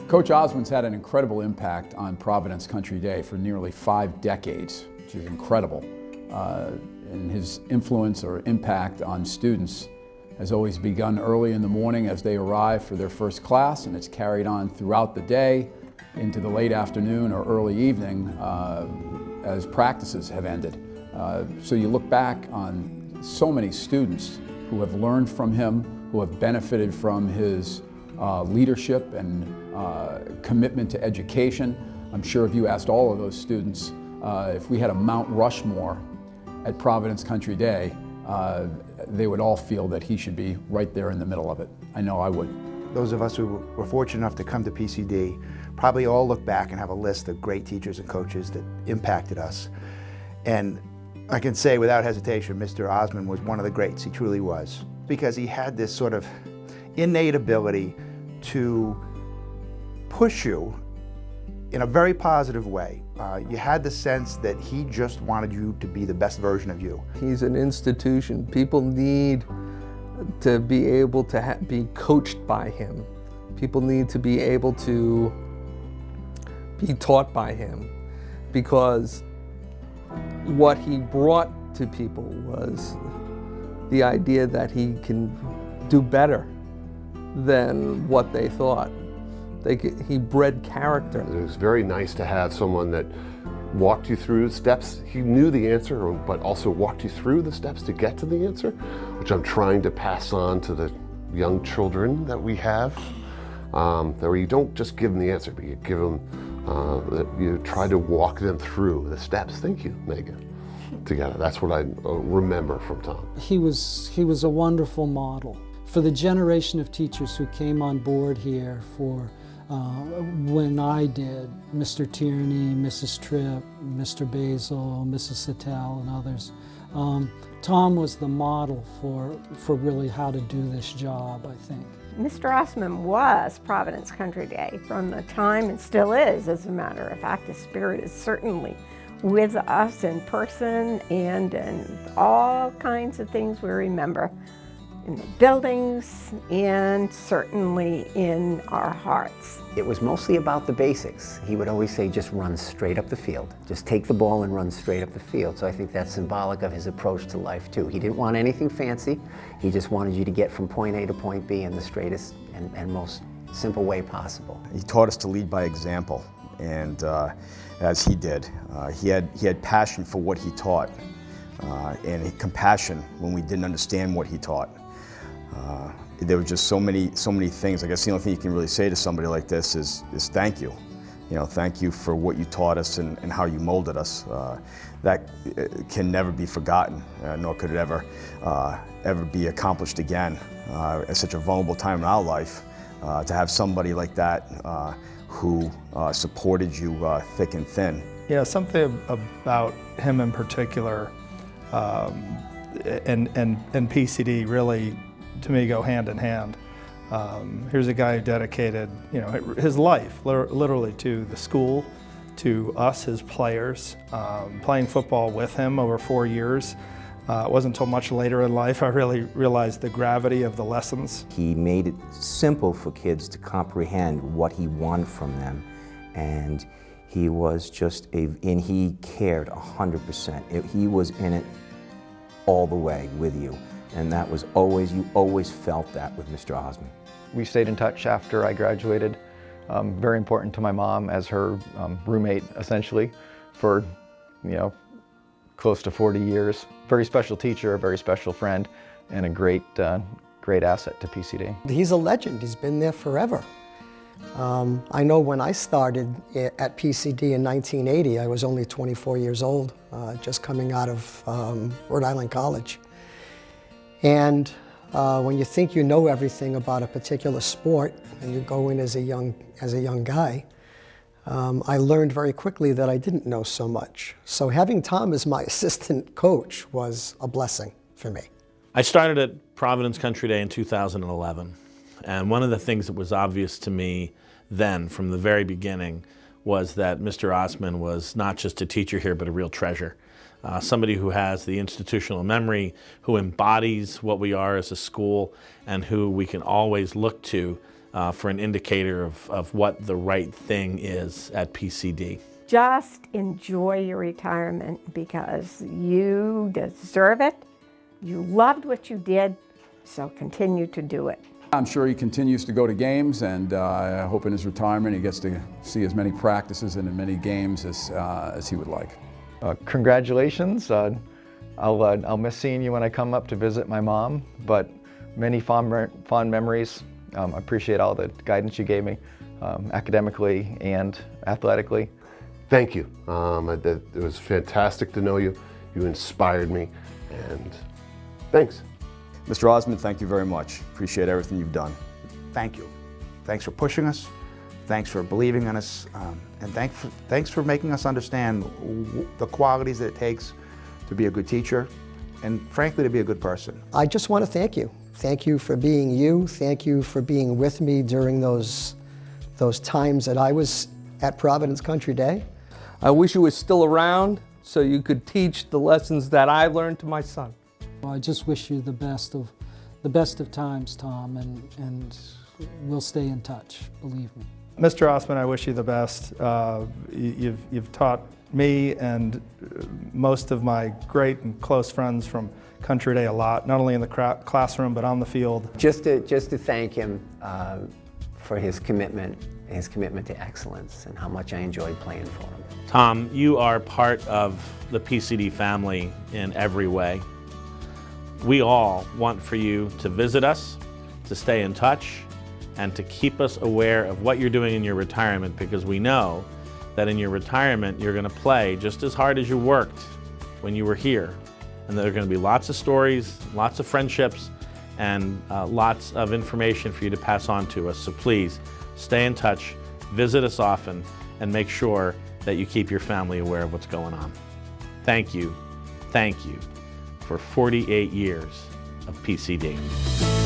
Coach Ossman's had an incredible impact on Providence Country Day for nearly 5 decades, which is incredible. And his influence or impact on students has always begun early in the morning as they arrive for their first class, and it's carried on throughout the day into the late afternoon or early evening as practices have ended. So you look back on so many students who have learned from him, who have benefited from his leadership and commitment to education. I'm sure if you asked all of those students if we had a Mount Rushmore at Providence Country Day, they would all feel that he should be right there in the middle of it. I know I would. Those of us who were fortunate enough to come to PCD probably all look back and have a list of great teachers and coaches that impacted us. And I can say without hesitation, Mr. Ossman was one of the greats. He truly was. Because he had this sort of innate ability to push you in a very positive way. You had the sense that he just wanted you to be the best version of you. He's an institution. People need to be able to be coached by him. People need to be able to be taught by him, because what he brought to people was the idea that he can do better than what they thought. He bred character. It was very nice to have someone that walked you through steps. He knew the answer, but also walked you through the steps to get to the answer, which I'm trying to pass on to the young children that we have. Where you don't just give them the answer, but you give them, you try to walk them through the steps. Thank you, Megan. Together. That's what I remember from Tom. He was a wonderful model for the generation of teachers who came on board here for when I did, Mr. Tierney, Mrs. Tripp, Mr. Basil, Mrs. Sattel, and others. Tom was the model for really how to do this job, I think. Mr. Ossman was Providence Country Day from the time, and still is, as a matter of fact. His spirit is certainly with us in person and in all kinds of things we remember in the buildings and certainly in our hearts. It was mostly about the basics. He would always say, just run straight up the field. Just take the ball and run straight up the field. So I think that's symbolic of his approach to life too. He didn't want anything fancy. He just wanted you to get from point A to point B in the straightest and most simple way possible. He taught us to lead by example, and as he did. He had passion for what he taught, and compassion when we didn't understand what he taught. There were just so many things. I guess the only thing you can really say to somebody like this is thank you. You know, thank you for what you taught us and how you molded us. That can never be forgotten, nor could it ever be accomplished again. At such a vulnerable time in our life, to have somebody like that who supported you thick and thin. Yeah, something about him in particular and PCD really, to me, go hand in hand. Here's a guy who dedicated, his life literally to the school, to us, his players. Playing football with him over 4 years. It wasn't until much later in life I really realized the gravity of the lessons. He made it simple for kids to comprehend what he wanted from them, and he was just and he cared 100%. He was in it all the way with you, and that was always, you always felt that with Mr. Ossman. We stayed in touch after I graduated. Very important to my mom as her roommate, essentially, for, close to 40 years. Very special teacher, a very special friend, and a great asset to PCD. He's a legend. He's been there forever. I know when I started at PCD in 1980, I was only 24 years old, just coming out of Rhode Island College. And when you think you know everything about a particular sport, and you go in as a young guy, I learned very quickly that I didn't know so much. So having Tom as my assistant coach was a blessing for me. I started at Providence Country Day in 2011. And one of the things that was obvious to me then, from the very beginning, was that Mr. Ossman was not just a teacher here, but a real treasure. Somebody who has the institutional memory, who embodies what we are as a school, and who we can always look to for an indicator of what the right thing is at PCD. Just enjoy your retirement because you deserve it. You loved what you did, so continue to do it. I'm sure he continues to go to games, and I hope in his retirement he gets to see as many practices and as many games as he would like. Congratulations. I'll miss seeing you when I come up to visit my mom, but many fond memories. I appreciate all the guidance you gave me, academically and athletically. Thank you. It was fantastic to know you. You inspired me, and thanks. Mr. Ossman, thank you very much. Appreciate everything you've done. Thank you. Thanks for pushing us. Thanks for believing in us. And thanks for making us understand the qualities that it takes to be a good teacher and, frankly, to be a good person. I just want to thank you. Thank you for being you. Thank you for being with me during those times that I was at Providence Country Day. I wish you were still around so you could teach the lessons that I learned to my son. I just wish you the best of times, Tom, and we'll stay in touch, believe me. Mr. Ossman, I wish you the best. You've taught me and most of my great and close friends from Country Day a lot, not only in the classroom but on the field. Just to thank him for his commitment to excellence and how much I enjoyed playing for him. Tom, you are part of the PCD family in every way. We all want for you to visit us, to stay in touch, and to keep us aware of what you're doing in your retirement, because we know that in your retirement you're going to play just as hard as you worked when you were here. And there are going to be lots of stories, lots of friendships, and lots of information for you to pass on to us. So please stay in touch, visit us often, and make sure that you keep your family aware of what's going on. Thank you for 48 years of PCD.